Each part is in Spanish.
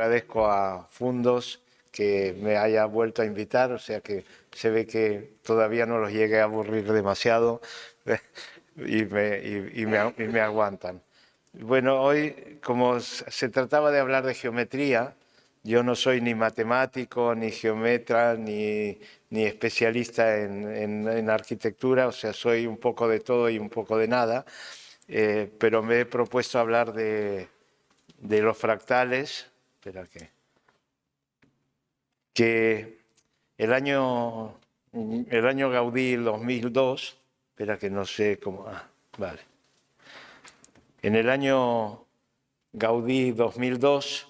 agradezco a Fundos que me haya vuelto a invitar, o sea que se ve que todavía no los llegué a aburrir demasiado y me aguantan. Bueno, hoy, como se trataba de hablar de geometría, yo no soy ni matemático, ni geometra, ni especialista en arquitectura, o sea, soy un poco de todo y un poco de nada, pero me he propuesto hablar de los fractales. Espera que el año Gaudí 2002, espera que no sé cómo, vale. En el año Gaudí 2002,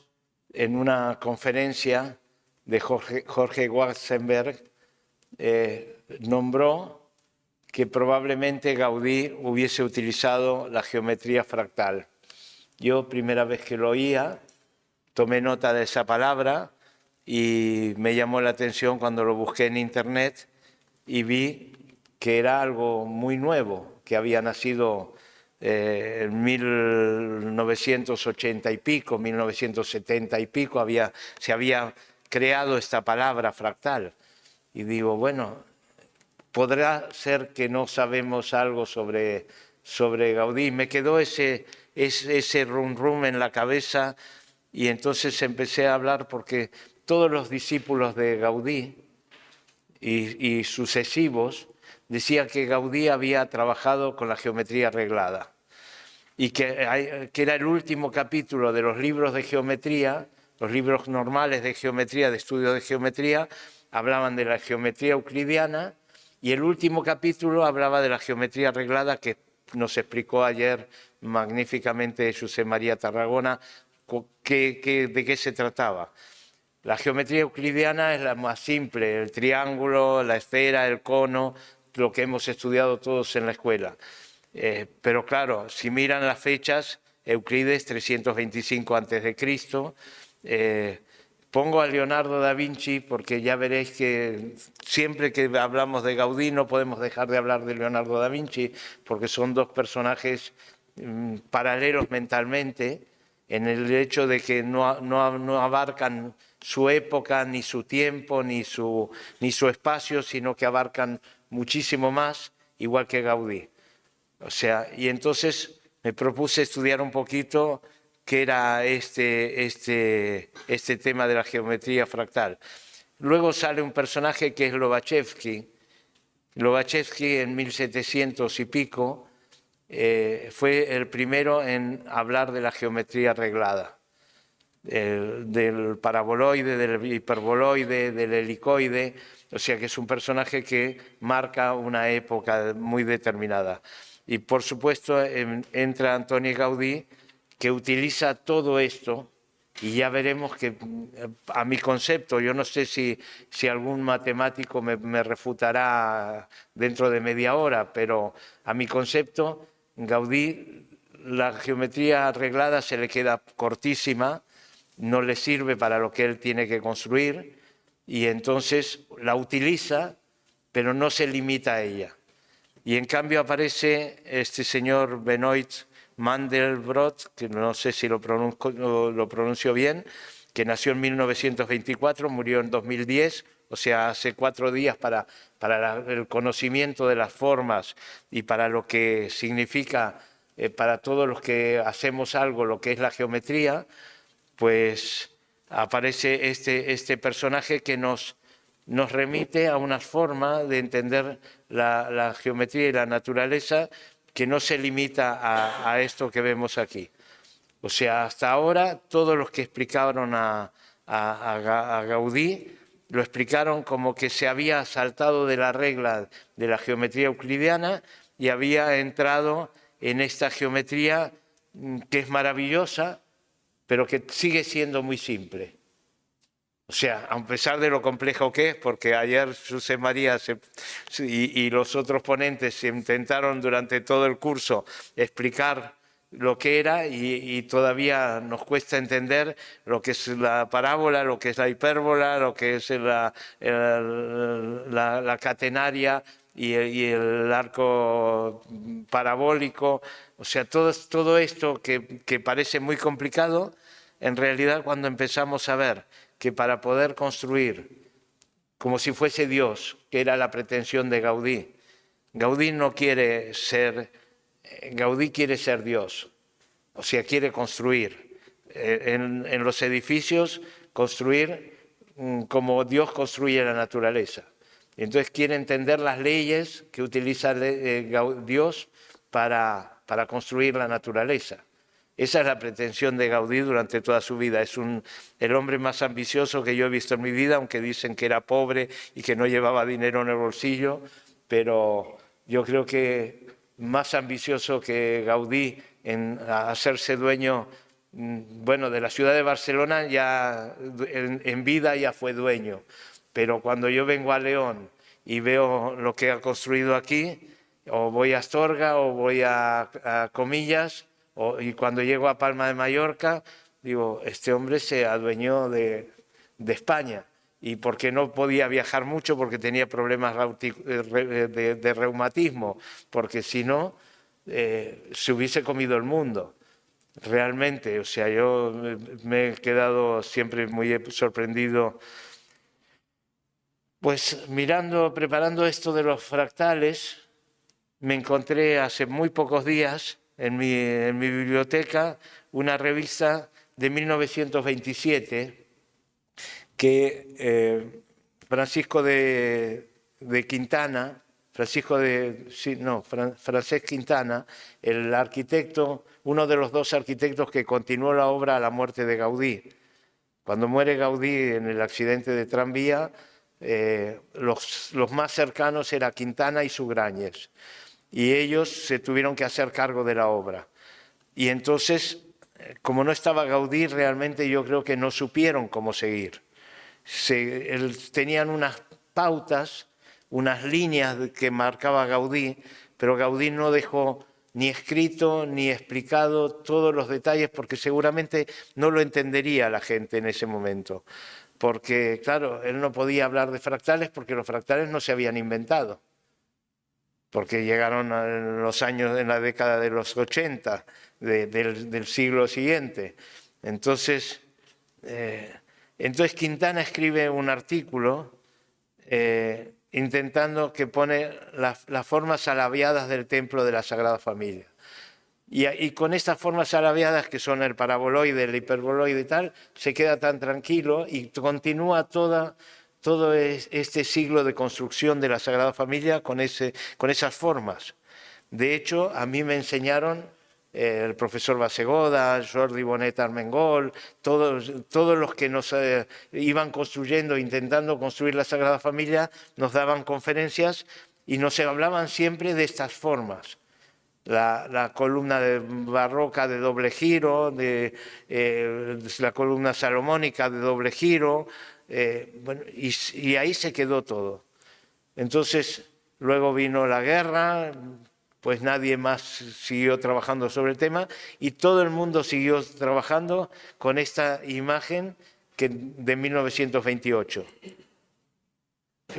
en una conferencia de Jorge Watzenberg, nombró que probablemente Gaudí hubiese utilizado la geometría fractal. Yo, primera vez que lo oía, tomé nota de esa palabra y me llamó la atención cuando lo busqué en internet y vi que era algo muy nuevo, que había nacido en 1980 y pico, 1970 y pico, se había creado esta palabra fractal. Y digo, bueno, podrá ser que no sabemos algo sobre Gaudí. Me quedó ese rum en la cabeza y entonces empecé a hablar porque todos los discípulos de Gaudí y sucesivos decían que Gaudí había trabajado con la geometría reglada y que era el último capítulo de los libros de geometría, los libros normales de geometría, de estudio de geometría, hablaban de la geometría euclidiana y el último capítulo hablaba de la geometría reglada que nos explicó ayer magníficamente José María Tarragona de qué se trataba. La geometría euclidiana es la más simple, el triángulo, la esfera, el cono, lo que hemos estudiado todos en la escuela. Pero claro, si miran las fechas, Euclides 325 a.C., pongo a Leonardo da Vinci porque ya veréis que siempre que hablamos de Gaudí no podemos dejar de hablar de Leonardo da Vinci porque son dos personajes paralelos mentalmente en el hecho de que no abarcan su época, ni su tiempo, ni su espacio, sino que abarcan muchísimo más, igual que Gaudí. O sea, y entonces me propuse estudiar un poquito qué era este tema de la geometría fractal. Luego sale un personaje que es Lobachevsky. Lobachevsky en 1700 y pico fue el primero en hablar de la geometría reglada, del paraboloide, del hiperboloide, del helicoide, o sea que es un personaje que marca una época muy determinada. Y por supuesto entra Antoni Gaudí, que utiliza todo esto, y ya veremos que a mi concepto, yo no sé si algún matemático me refutará dentro de media hora, pero a mi concepto, Gaudí, la geometría arreglada se le queda cortísima, no le sirve para lo que él tiene que construir y entonces la utiliza, pero no se limita a ella. Y en cambio aparece este señor Benoit Mandelbrot, que no sé si lo pronuncio bien, que nació en 1924, murió en 2010, o sea, hace 4 días para el conocimiento de las formas y para lo que significa para todos los que hacemos algo, lo que es la geometría, pues aparece este personaje que nos remite a una forma de entender la geometría y la naturaleza que no se limita a esto que vemos aquí. O sea, hasta ahora todos los que explicaron a Gaudí lo explicaron como que se había saltado de la regla de la geometría euclidiana y había entrado en esta geometría que es maravillosa, pero que sigue siendo muy simple. O sea, a pesar de lo complejo que es, porque ayer José María y los otros ponentes intentaron durante todo el curso explicar lo que era y todavía nos cuesta entender lo que es la parábola, lo que es la hipérbola, lo que es la catenaria y el arco parabólico. O sea, todo esto que parece muy complicado, en realidad cuando empezamos a ver que para poder construir como si fuese Dios, que era la pretensión de Gaudí, Gaudí quiere ser Dios, o sea, quiere construir. En los edificios, construir como Dios construye la naturaleza. Entonces quiere entender las leyes que utiliza Dios para construir la naturaleza. Esa es la pretensión de Gaudí durante toda su vida. Es el hombre más ambicioso que yo he visto en mi vida, aunque dicen que era pobre y que no llevaba dinero en el bolsillo, pero yo creo que más ambicioso que Gaudí en hacerse dueño, bueno, de la ciudad de Barcelona, ya en vida ya fue dueño, pero cuando yo vengo a León y veo lo que ha construido aquí, o voy a Astorga o voy a Comillas, y cuando llego a Palma de Mallorca, digo, este hombre se adueñó de España. Y porque no podía viajar mucho, porque tenía problemas de reumatismo, porque si no, se hubiese comido el mundo. Realmente, o sea, yo me he quedado siempre muy sorprendido. Pues preparando esto de los fractales, me encontré hace muy pocos días en mi biblioteca una revista de 1927 que Francisco de Quintana, Francesc Quintana, el arquitecto, uno de los dos arquitectos que continuó la obra a la muerte de Gaudí. Cuando muere Gaudí en el accidente de tranvía, los más cercanos eran Quintana y Sugrañes, y ellos se tuvieron que hacer cargo de la obra. Y entonces, como no estaba Gaudí, realmente yo creo que no supieron cómo seguir. Tenían unas pautas, unas líneas que marcaba Gaudí, pero Gaudí no dejó ni escrito ni explicado todos los detalles, porque seguramente no lo entendería la gente en ese momento. Porque, claro, él no podía hablar de fractales porque los fractales no se habían inventado, porque llegaron en la década de los 80 del siglo siguiente. Entonces Quintana escribe un artículo intentando que pone las formas alabiadas del templo de la Sagrada Familia. Y con estas formas alabiadas, que son el paraboloide, el hiperboloide y tal, se queda tan tranquilo y continúa todo este siglo de construcción de la Sagrada Familia con esas formas. De hecho, a mí me enseñaron el profesor Bassegoda, Jordi Bonet Armengol, todos los que nos iban construyendo, intentando construir la Sagrada Familia, nos daban conferencias y nos hablaban siempre de estas formas. La columna barroca de doble giro, la columna salomónica de doble giro, bueno, y ahí se quedó todo. Entonces, luego vino la guerra, pues nadie más siguió trabajando sobre el tema y todo el mundo siguió trabajando con esta imagen de 1928.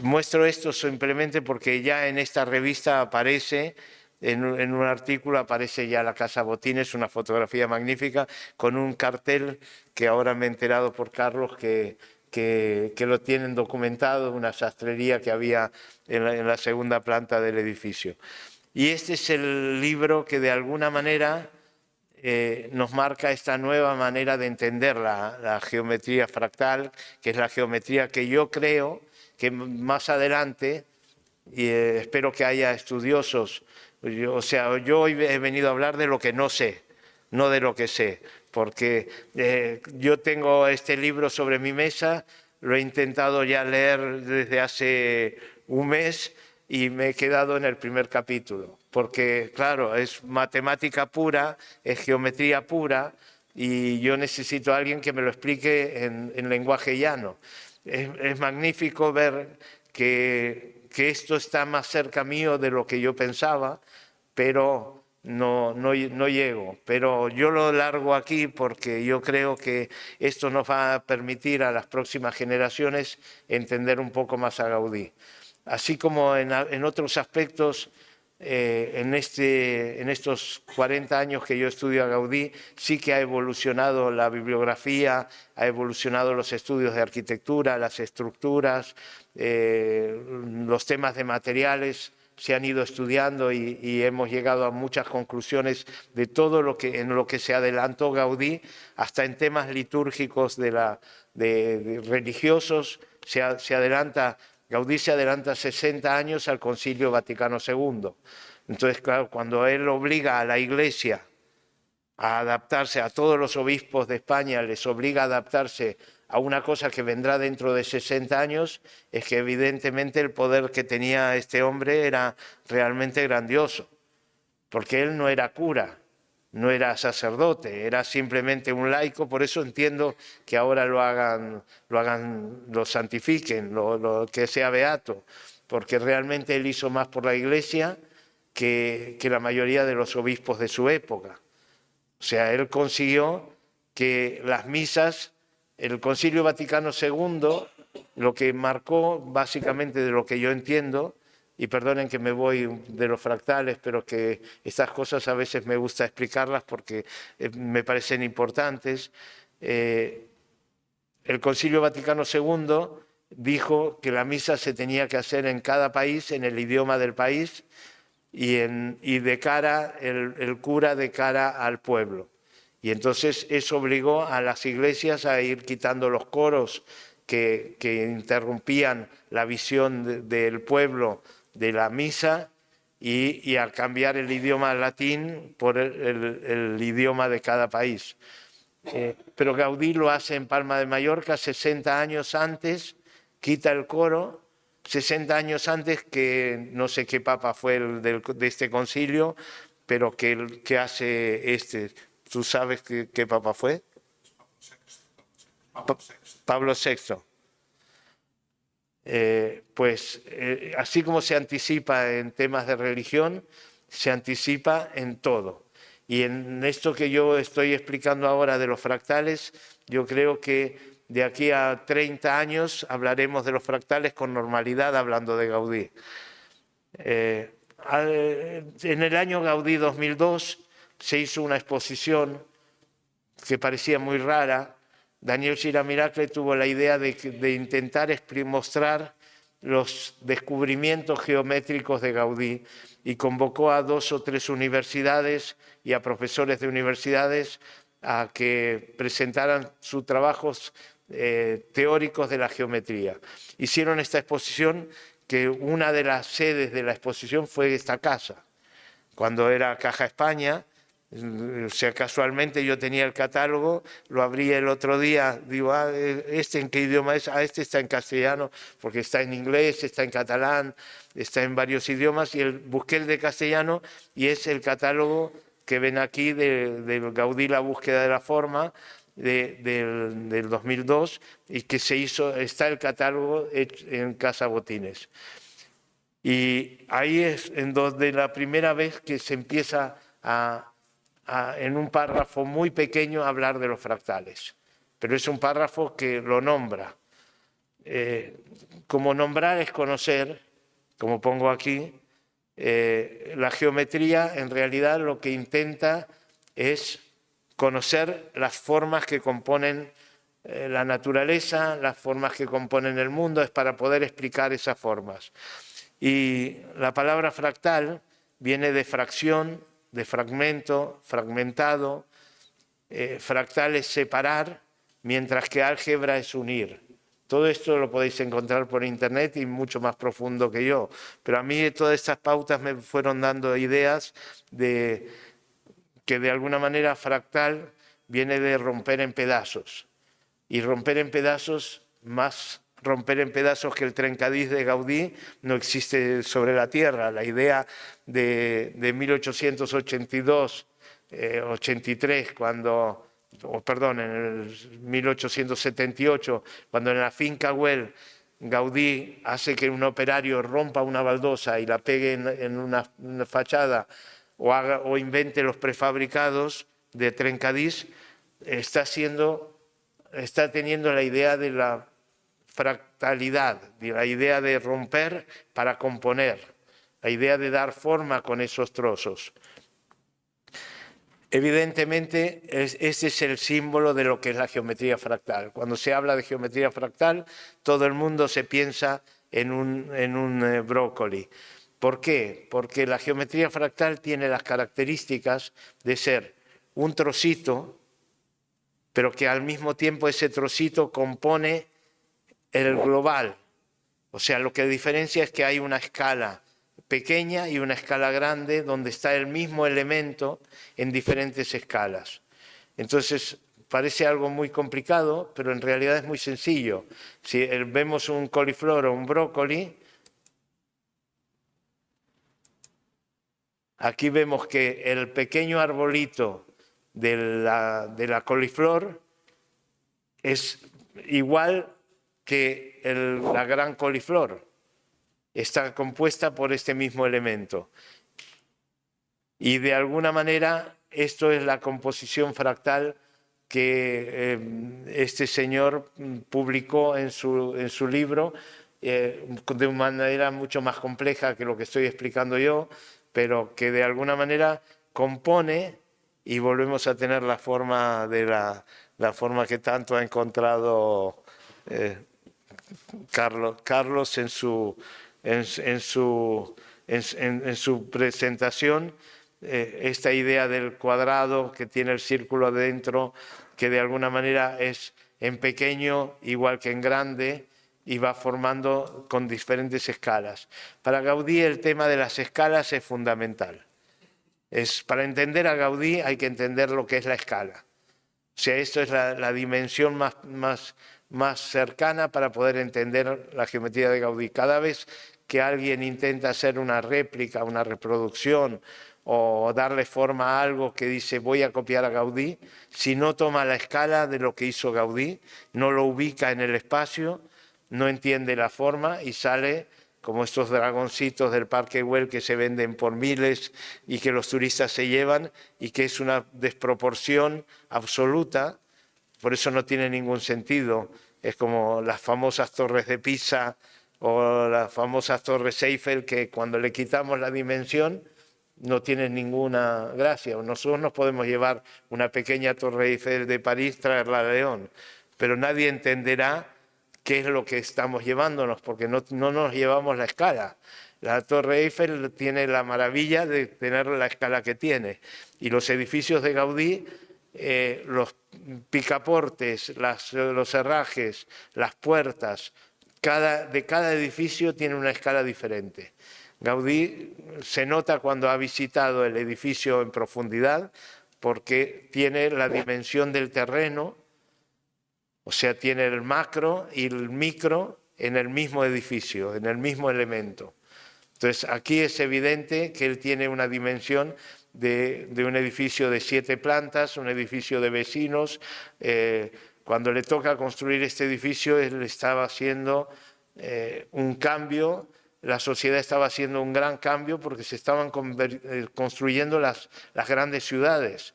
Muestro esto simplemente porque ya en esta revista aparece, en un artículo aparece ya la Casa Botines, una fotografía magnífica con un cartel que ahora me he enterado por Carlos que lo tienen documentado, una sastrería que había en la segunda planta del edificio. Y este es el libro que de alguna manera nos marca esta nueva manera de entender la geometría fractal, que es la geometría que yo creo que más adelante, y espero que haya estudiosos, yo hoy he venido a hablar de lo que no sé, no de lo que sé, porque yo tengo este libro sobre mi mesa, lo he intentado ya leer desde hace un mes y me he quedado en el primer capítulo, porque claro, es matemática pura, es geometría pura y yo necesito a alguien que me lo explique en lenguaje llano. Es magnífico ver que esto está más cerca mío de lo que yo pensaba, pero no llego. Pero yo lo largo aquí porque yo creo que esto nos va a permitir a las próximas generaciones entender un poco más a Gaudí. Así como en otros aspectos, en estos 40 años que yo estudio a Gaudí, sí que ha evolucionado la bibliografía, ha evolucionado los estudios de arquitectura, las estructuras, los temas de materiales se han ido estudiando y hemos llegado a muchas conclusiones de todo en lo que se adelantó Gaudí, hasta en temas litúrgicos de religiosos, Gaudí se adelanta 60 años al Concilio Vaticano II. Entonces, claro, cuando él obliga a la Iglesia a adaptarse, a todos los obispos de España les obliga a adaptarse a una cosa que vendrá dentro de 60 años, es que evidentemente el poder que tenía este hombre era realmente grandioso, porque él no era cura, no era sacerdote, era simplemente un laico. Por eso entiendo que ahora lo santifiquen, que sea beato, porque realmente él hizo más por la Iglesia que la mayoría de los obispos de su época. O sea, él consiguió que las misas, el Concilio Vaticano II, lo que marcó básicamente, de lo que yo entiendo, y perdonen que me voy de los fractales, pero que estas cosas a veces me gusta explicarlas porque me parecen importantes. El Concilio Vaticano II dijo que la misa se tenía que hacer en cada país, en el idioma del país, y de cara, el cura de cara al pueblo. Y entonces eso obligó a las iglesias a ir quitando los coros que interrumpían la visión del pueblo de la misa y a cambiar el idioma latín por el idioma de cada país. Pero Gaudí lo hace en Palma de Mallorca 60 años antes, quita el coro, 60 años antes que no sé qué papa fue de este concilio, pero que hace este. ¿Tú sabes qué papa fue? Pablo VI. Así como se anticipa en temas de religión, se anticipa en todo. Y en esto que yo estoy explicando ahora de los fractales, yo creo que de aquí a 30 años hablaremos de los fractales con normalidad, hablando de Gaudí. En el año Gaudí 2002 se hizo una exposición que parecía muy rara. Daniel Gira-Miracle tuvo la idea de intentar mostrar los descubrimientos geométricos de Gaudí y convocó a 2 o 3 universidades y a profesores de universidades a que presentaran sus trabajos teóricos de la geometría. Hicieron esta exposición, que una de las sedes de la exposición fue esta casa, cuando era Caja España. O sea, casualmente yo tenía el catálogo, lo abrí el otro día, digo, ¿este en qué idioma es? Este está en castellano, porque está en inglés, está en catalán, está en varios idiomas, y busqué el de castellano y es el catálogo que ven aquí del Gaudí, la búsqueda de la forma, del 2002, y que se hizo, está el catálogo en Casa Botines. Y ahí es en donde la primera vez que se empieza en un párrafo muy pequeño a hablar de los fractales, pero es un párrafo que lo nombra. Como nombrar es conocer, como pongo aquí, la geometría en realidad lo que intenta es conocer las formas que componen la naturaleza, las formas que componen el mundo, es para poder explicar esas formas. Y la palabra fractal viene de fracción, de fragmento, fragmentado. Fractal es separar, mientras que álgebra es unir. Todo esto lo podéis encontrar por internet y mucho más profundo que yo. Pero a mí todas estas pautas me fueron dando ideas de que de alguna manera fractal viene de romper en pedazos. Y romper en pedazos, más romper en pedazos que el trencadís de Gaudí, no existe sobre la Tierra. La idea de 1882, 83, en el 1878, cuando en la finca Güell Gaudí hace que un operario rompa una baldosa y la pegue en una fachada o invente los prefabricados de trencadís, está teniendo la idea de la fractalidad, de la idea de romper para componer. la idea de dar forma con esos trozos. Evidentemente, ese es el símbolo de lo que es la geometría fractal. Cuando se habla de geometría fractal, todo el mundo se piensa en un brócoli. ¿Por qué? Porque la geometría fractal tiene las características de ser un trocito, pero que al mismo tiempo ese trocito compone el global. O sea, lo que diferencia es que hay una escala pequeña y una escala grande donde está el mismo elemento en diferentes escalas. Entonces, parece algo muy complicado, pero en realidad es muy sencillo. Si vemos un coliflor o un brócoli, aquí vemos que el pequeño arbolito de la coliflor es igual que la gran coliflor. Está compuesta por este mismo elemento. Y de alguna manera esto es la composición fractal que este señor publicó en su libro de una manera mucho más compleja que lo que estoy explicando yo, pero que de alguna manera compone y volvemos a tener la forma de la forma que tanto ha encontrado Carlos en su presentación, esta idea del cuadrado que tiene el círculo dentro, que de alguna manera es en pequeño igual que en grande y va formando con diferentes escalas. Para Gaudí el tema de las escalas es fundamental. Para entender a Gaudí hay que entender lo que es la escala. O sea, esto es la dimensión más cercana para poder entender la geometría de Gaudí. Cada vez que alguien intenta hacer una réplica, una reproducción o darle forma a algo que dice voy a copiar a Gaudí, si no toma la escala de lo que hizo Gaudí, no lo ubica en el espacio, no entiende la forma y sale como estos dragoncitos del Parque Güell que se venden por miles y que los turistas se llevan y que es una desproporción absoluta, por eso no tiene ningún sentido. Es como las famosas torres de Pisa o las famosas torres Eiffel que cuando le quitamos la dimensión no tienen ninguna gracia. Nosotros nos podemos llevar una pequeña torre Eiffel de París, traerla a León, pero nadie entenderá qué es lo que estamos llevándonos, porque no nos llevamos la escala. La Torre Eiffel tiene la maravilla de tener la escala que tiene. Y los edificios de Gaudí, los picaportes, los herrajes, las puertas, de cada edificio tiene una escala diferente. Gaudí se nota cuando ha visitado el edificio en profundidad porque tiene la dimensión del terreno. O sea, tiene el macro y el micro en el mismo edificio, en el mismo elemento. Entonces, aquí es evidente que él tiene una dimensión de un edificio de 7 plantas, un edificio de vecinos. Cuando le toca construir este edificio, él estaba haciendo un cambio, la sociedad estaba haciendo un gran cambio porque se estaban construyendo las grandes ciudades.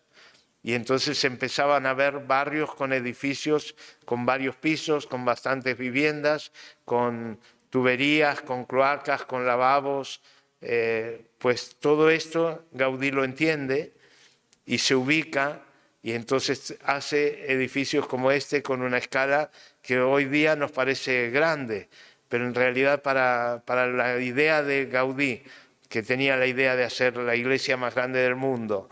Y entonces empezaban a ver barrios con edificios con varios pisos, con bastantes viviendas, con tuberías, con cloacas, con lavabos. Pues todo esto Gaudí lo entiende y se ubica y entonces hace edificios como este con una escala que hoy día nos parece grande, pero en realidad para la idea de Gaudí, que tenía la idea de hacer la iglesia más grande del mundo,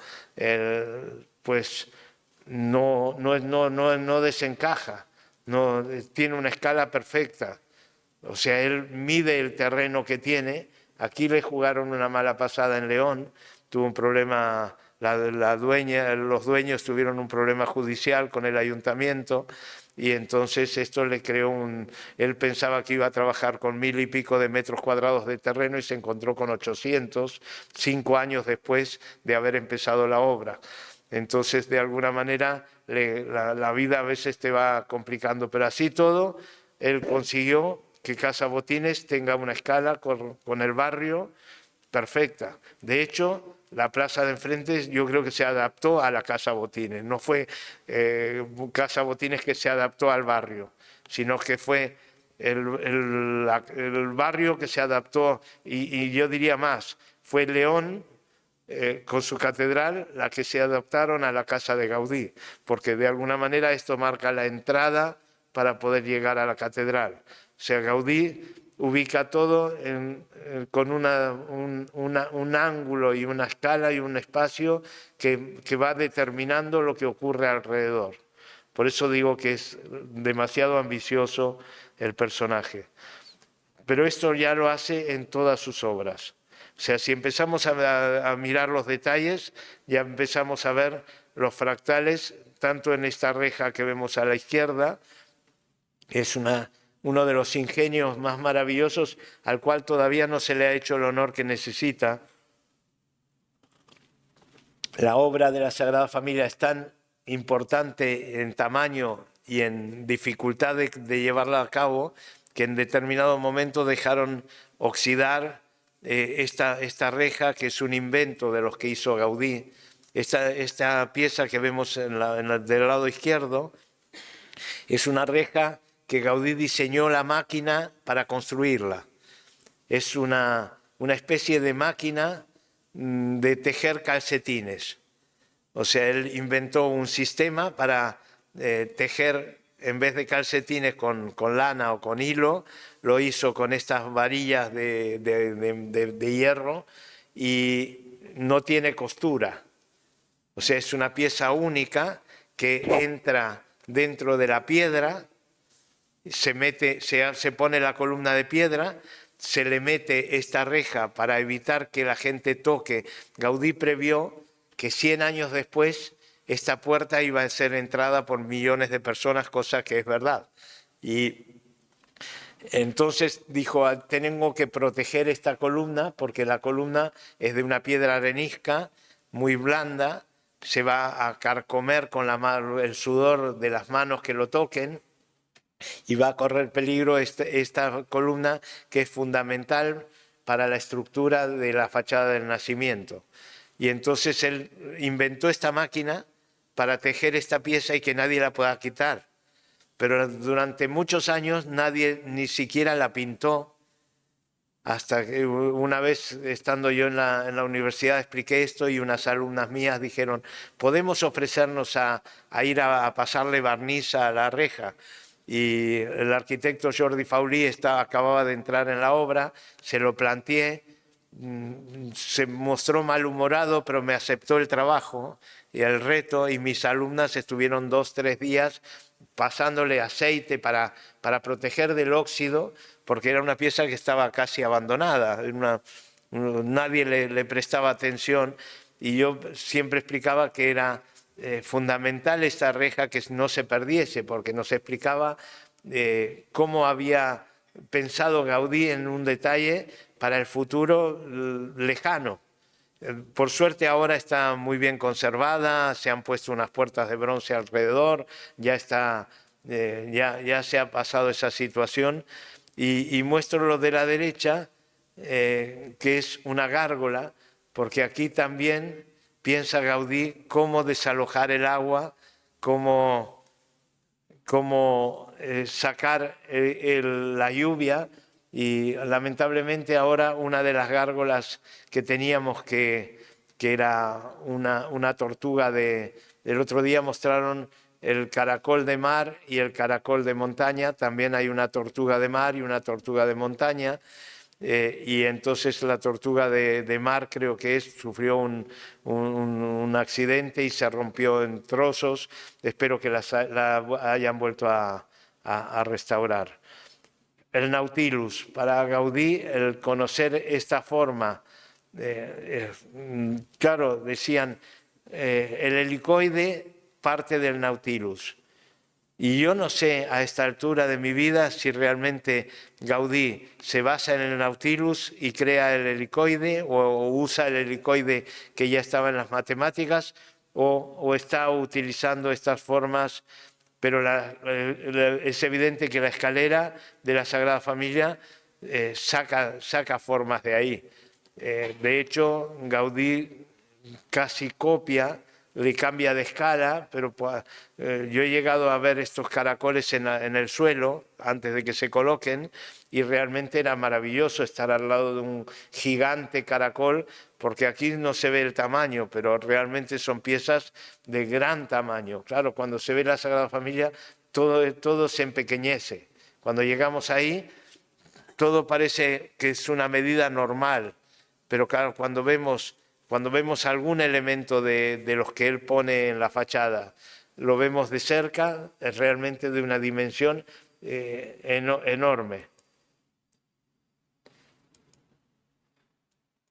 pues no desencaja, tiene una escala perfecta. O sea, él mide el terreno que tiene. Aquí le jugaron una mala pasada en León, tuvo un problema, los dueños tuvieron un problema judicial con el ayuntamiento y entonces esto le creó él pensaba que iba a trabajar con 1000 y pico de metros cuadrados de terreno y se encontró con 800, 5 años después de haber empezado la obra. Entonces, de alguna manera, la vida a veces te va complicando, pero así todo, él consiguió que Casa Botines tenga una escala con el barrio perfecta. De hecho, la plaza de enfrente yo creo que se adaptó a la Casa Botines. No fue Casa Botines que se adaptó al barrio, sino que fue el barrio que se adaptó, y yo diría más, fue León, con su catedral, la que se adaptaron a la casa de Gaudí, porque de alguna manera esto marca la entrada para poder llegar a la catedral. O sea, Gaudí ubica todo con un ángulo y una escala y un espacio que va determinando lo que ocurre alrededor. Por eso digo que es demasiado ambicioso el personaje. Pero esto ya lo hace en todas sus obras. O sea, si empezamos a mirar los detalles, ya empezamos a ver los fractales, tanto en esta reja que vemos a la izquierda, es uno de los ingenios más maravillosos al cual todavía no se le ha hecho el honor que necesita. La obra de la Sagrada Familia es tan importante en tamaño y en dificultad de llevarla a cabo que en determinado momento dejaron oxidar esta reja, que es un invento de los que hizo Gaudí. Esta pieza que vemos del lado izquierdo es una reja que Gaudí diseñó la máquina para construirla. Es una especie de máquina de tejer calcetines. O sea, él inventó un sistema para tejer, en vez de calcetines con lana o con hilo, lo hizo con estas varillas de hierro y no tiene costura. O sea, es una pieza única que entra dentro de la piedra, se pone la columna de piedra, se le mete esta reja para evitar que la gente toque. Gaudí previó que 100 años después esta puerta iba a ser entrada por millones de personas, cosa que es verdad. Y entonces dijo, tengo que proteger esta columna porque la columna es de una piedra arenisca muy blanda, se va a carcomer con el sudor de las manos que lo toquen y va a correr peligro esta columna que es fundamental para la estructura de la fachada del Nacimiento. Y entonces él inventó esta máquina para tejer esta pieza y que nadie la pueda quitar. Pero durante muchos años nadie ni siquiera la pintó, hasta que una vez estando yo en la universidad expliqué esto y unas alumnas mías dijeron, ¿podemos ofrecernos a ir a pasarle barniz a la reja? Y el arquitecto Jordi Faulí acababa de entrar en la obra, se lo planteé, se mostró malhumorado, pero me aceptó el trabajo y el reto, y mis alumnas estuvieron 2 o 3 días pasándole aceite para proteger del óxido, porque era una pieza que estaba casi abandonada, nadie le prestaba atención, y yo siempre explicaba que era fundamental esta reja que no se perdiese, porque nos explicaba cómo había pensado Gaudí en un detalle para el futuro lejano. Por suerte ahora está muy bien conservada, se han puesto unas puertas de bronce alrededor, ya se ha pasado esa situación. Y muestro lo de la derecha, que es una gárgola, porque aquí también piensa Gaudí cómo desalojar el agua, cómo sacar la lluvia. Y lamentablemente ahora una de las gárgolas que teníamos, que era una tortuga el otro día mostraron el caracol de mar y el caracol de montaña, también hay una tortuga de mar y una tortuga de montaña, y entonces la tortuga de mar creo que sufrió un accidente y se rompió en trozos, espero que la hayan vuelto a restaurar. El Nautilus, para Gaudí, el conocer esta forma, claro, decían, el helicoide parte del Nautilus. Y yo no sé a esta altura de mi vida si realmente Gaudí se basa en el Nautilus y crea el helicoide, o usa el helicoide que ya estaba en las matemáticas, o está utilizando estas formas. Pero es evidente que la escalera de la Sagrada Familia saca formas de ahí. De hecho, Gaudí casi copia le cambia de escala, pero yo he llegado a ver estos caracoles en el suelo antes de que se coloquen y realmente era maravilloso estar al lado de un gigante caracol, porque aquí no se ve el tamaño, pero realmente son piezas de gran tamaño. Claro, cuando se ve la Sagrada Familia, todo se empequeñece. Cuando llegamos ahí, todo parece que es una medida normal, pero claro, cuando vemos algún elemento de los que él pone en la fachada, lo vemos de cerca, es realmente de una dimensión enorme.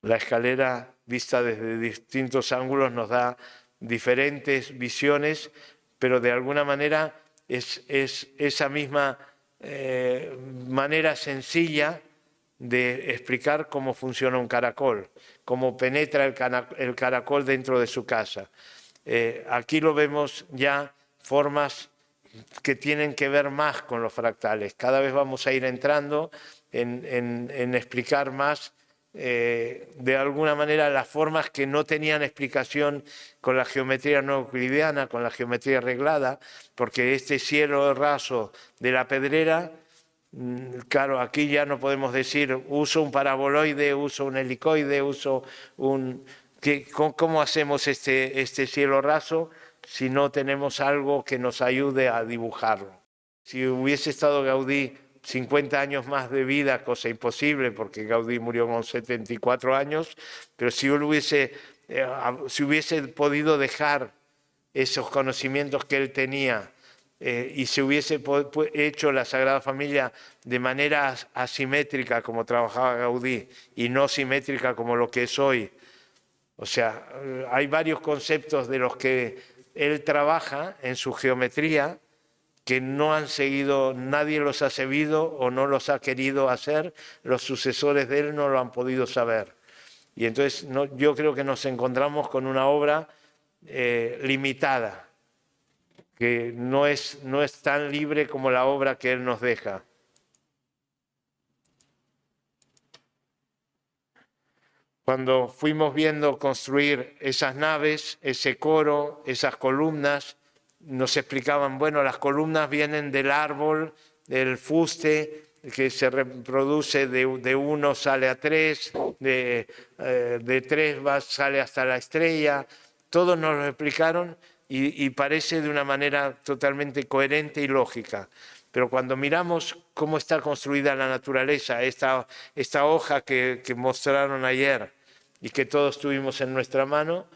La escalera vista desde distintos ángulos nos da diferentes visiones, pero de alguna manera es esa misma manera sencilla de explicar cómo funciona un caracol, cómo penetra el caracol dentro de su casa. Aquí lo vemos ya formas que tienen que ver más con los fractales. Cada vez vamos a ir entrando en explicar más de alguna manera las formas que no tenían explicación con la geometría no euclidiana, con la geometría arreglada, porque este cielo raso de la Pedrera, claro, aquí ya no podemos decir uso un paraboloide, uso un helicoide, uso un... ¿Cómo hacemos este cielo raso si no tenemos algo que nos ayude a dibujarlo? Si hubiese estado Gaudí 50 años más de vida, cosa imposible porque Gaudí murió con 74 años, pero si hubiese podido dejar esos conocimientos que él tenía y se hubiese hecho la Sagrada Familia de manera asimétrica como trabajaba Gaudí y no simétrica como lo que es hoy. O sea, hay varios conceptos de los que él trabaja en su geometría que no han seguido, nadie los ha sabido o no los ha querido hacer, los sucesores de él no lo han podido saber. Y entonces yo creo que nos encontramos con una obra limitada, que no es tan libre como la obra que él nos deja. Cuando fuimos viendo construir esas naves, ese coro, esas columnas, nos explicaban, bueno, las columnas vienen del árbol, del fuste, que se reproduce de 1 sale a 3, de 3 sale hasta la estrella. Todos nos lo explicaron y parece de una manera totalmente coherente y lógica. Pero cuando miramos cómo está construida la naturaleza, esta hoja que mostraron ayer y que todos tuvimos en nuestra mano,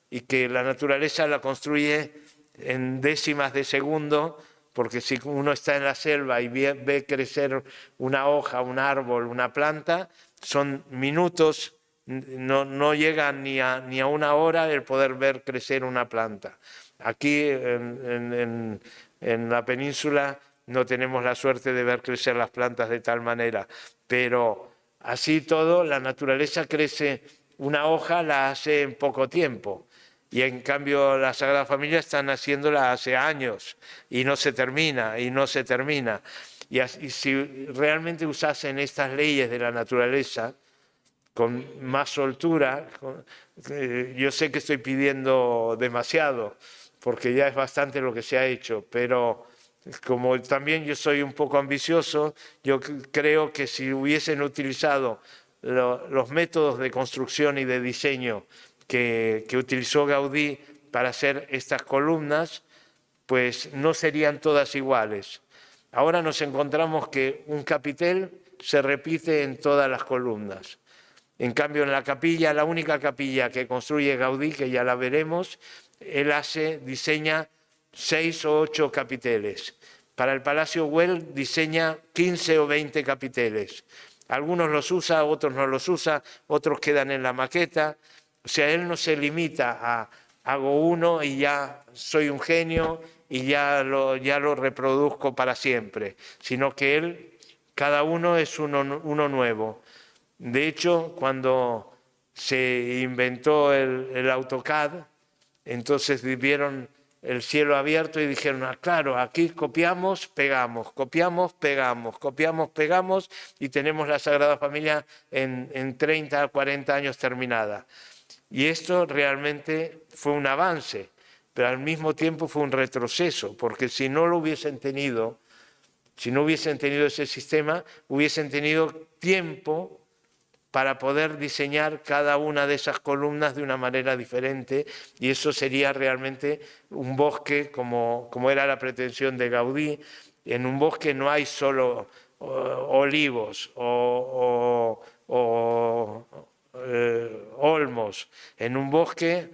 y que la naturaleza la construye en décimas de segundo, porque si uno está en la selva y ve crecer una hoja, un árbol, una planta, son minutos, no llega ni a una hora el poder ver crecer una planta. Aquí en la península no tenemos la suerte de ver crecer las plantas de tal manera, pero así todo, la naturaleza crece, una hoja la hace en poco tiempo. Y en cambio la Sagrada Familia están haciéndola hace años y no se termina, y no se termina. Y si realmente usasen estas leyes de la naturaleza con más soltura, yo sé que estoy pidiendo demasiado, porque ya es bastante lo que se ha hecho, pero como también yo soy un poco ambicioso, yo creo que si hubiesen utilizado los métodos de construcción y de diseño que utilizó Gaudí para hacer estas columnas, pues no serían todas iguales. Ahora nos encontramos que un capitel se repite en todas las columnas. En cambio, en la capilla, la única capilla que construye Gaudí, que ya la veremos, él diseña 6 o 8 capiteles. Para el Palacio Güell diseña 15 o 20 capiteles. Algunos los usa, otros no los usa, otros quedan en la maqueta. O sea, él no se limita a hago uno y ya soy un genio y ya lo reproduzco para siempre, sino que él, cada uno es uno nuevo. De hecho, cuando se inventó el AutoCAD, entonces vieron el cielo abierto y dijeron, claro, aquí copiamos, pegamos, copiamos, pegamos, copiamos, pegamos y tenemos la Sagrada Familia en 30 o 40 años terminada. Y esto realmente fue un avance, pero al mismo tiempo fue un retroceso, porque si no lo hubiesen tenido, si no hubiesen tenido ese sistema, hubiesen tenido tiempo para poder diseñar cada una de esas columnas de una manera diferente, y eso sería realmente un bosque como era la pretensión de Gaudí. En un bosque no hay solo olivos o olmos. En un bosque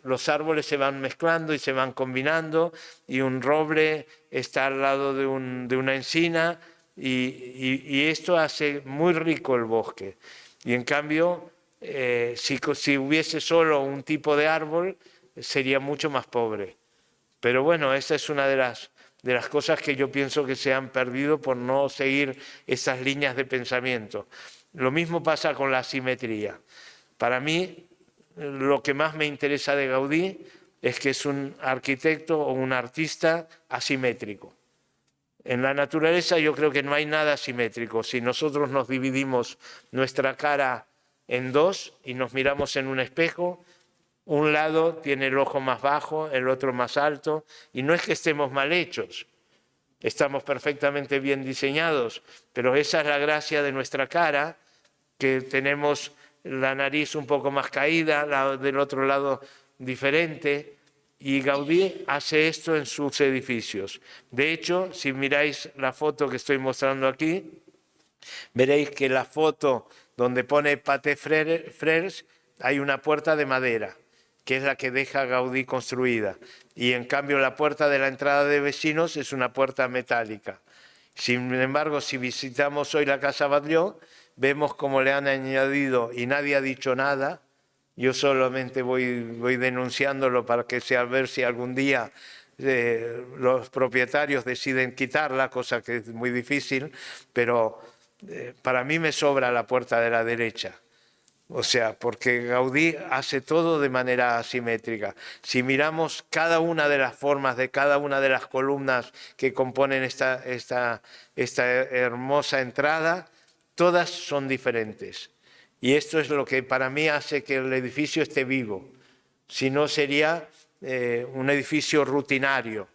los árboles se van mezclando y se van combinando, y un roble está al lado de una encina, y esto hace muy rico el bosque. Y en cambio, si hubiese solo un tipo de árbol, sería mucho más pobre. Pero bueno, esa es una de las cosas que yo pienso que se han perdido por no seguir esas líneas de pensamiento. Lo mismo pasa con la asimetría. Para mí, lo que más me interesa de Gaudí es que es un arquitecto o un artista asimétrico. En la naturaleza yo creo que no hay nada asimétrico. Si nosotros nos dividimos nuestra cara en dos y nos miramos en un espejo, un lado tiene el ojo más bajo, el otro más alto, y no es que estemos mal hechos, estamos perfectamente bien diseñados, pero esa es la gracia de nuestra cara, que tenemos la nariz un poco más caída, la del otro lado diferente, y Gaudí hace esto en sus edificios. De hecho, si miráis la foto que estoy mostrando aquí, veréis que la foto donde pone Paté Frères hay una puerta de madera, que es la que deja Gaudí construida, y en cambio la puerta de la entrada de Vecinos es una puerta metálica. Sin embargo, si visitamos hoy la Casa Batlló, vemos cómo le han añadido, y nadie ha dicho nada, yo solamente voy denunciándolo para que sea, ver si algún día los propietarios deciden quitarla, cosa que es muy difícil, pero para mí me sobra la puerta de la derecha. O sea, porque Gaudí hace todo de manera asimétrica. Si miramos cada una de las formas de cada una de las columnas que componen esta hermosa entrada, todas son diferentes. Y esto es lo que para mí hace que el edificio esté vivo. Si no, sería un edificio rutinario,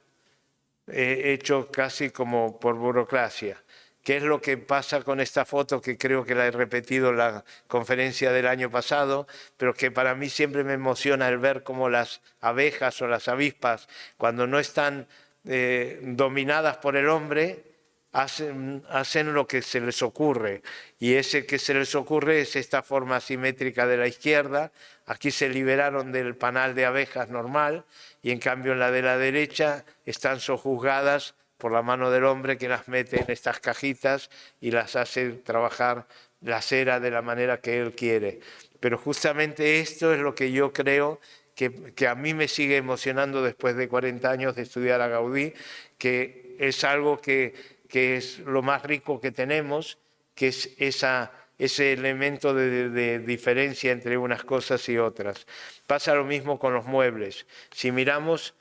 hecho casi como por burocracia. ¿Qué es lo que pasa con esta foto, que creo que la he repetido en la conferencia del año pasado, pero que para mí siempre me emociona el ver cómo las abejas o las avispas, cuando no están dominadas por el hombre, hacen lo que se les ocurre, y ese que se les ocurre es esta forma asimétrica de la izquierda. Aquí se liberaron del panal de abejas normal, y en cambio en la de la derecha están sojuzgadas por la mano del hombre, que las mete en estas cajitas y las hace trabajar la cera de la manera que él quiere. Pero justamente esto es lo que yo creo que a mí me sigue emocionando después de 40 años de estudiar a Gaudí, que es algo que es lo más rico que tenemos, que es ese elemento de diferencia entre unas cosas y otras. Pasa lo mismo con los muebles. Si miramos,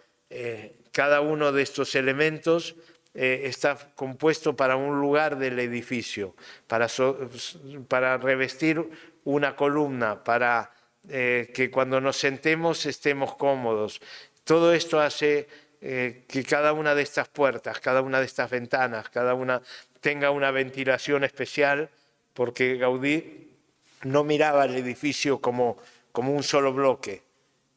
cada uno de estos elementos está compuesto para un lugar del edificio, para revestir una columna, para que cuando nos sentemos estemos cómodos. Todo esto hace que cada una de estas puertas, cada una de estas ventanas, cada una tenga una ventilación especial, porque Gaudí no miraba el edificio como un solo bloque,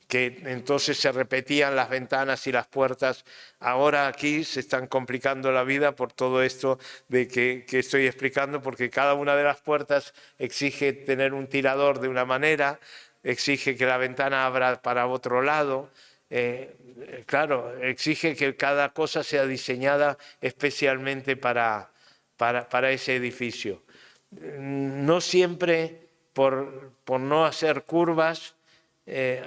que entonces se repetían las ventanas y las puertas. Ahora aquí se están complicando la vida por todo esto de que estoy explicando, porque cada una de las puertas exige tener un tirador de una manera, exige que la ventana abra para otro lado. Claro, exige que cada cosa sea diseñada especialmente para ese edificio. No siempre, por no hacer curvas,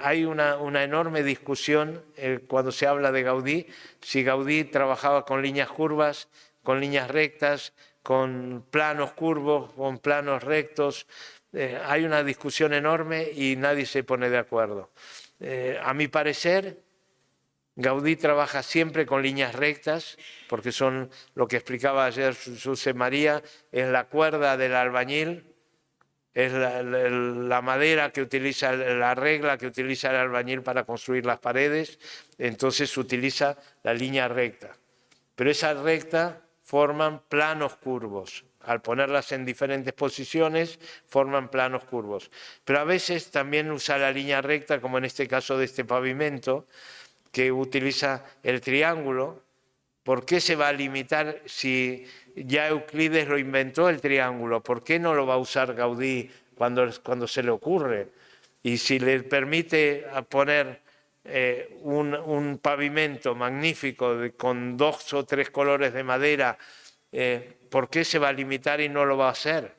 hay una enorme discusión cuando se habla de Gaudí, si Gaudí trabajaba con líneas curvas, con líneas rectas, con planos curvos, con planos rectos. Hay una discusión enorme y nadie se pone de acuerdo. A mi parecer, Gaudí trabaja siempre con líneas rectas, porque son lo que explicaba ayer José María, es la cuerda del albañil, es la madera que utiliza, la regla que utiliza el albañil para construir las paredes, entonces utiliza la línea recta. Pero esa recta forman planos curvos. Al ponerlas en diferentes posiciones, forman planos curvos. Pero a veces también usa la línea recta, como en este caso de este pavimento, que utiliza el triángulo. ¿Por qué se va a limitar si ya Euclides lo inventó el triángulo? ¿Por qué no lo va a usar Gaudí cuando se le ocurre? Y si le permite poner un pavimento magnífico con 2 o 3 colores de madera, ¿por qué se va a limitar y no lo va a hacer?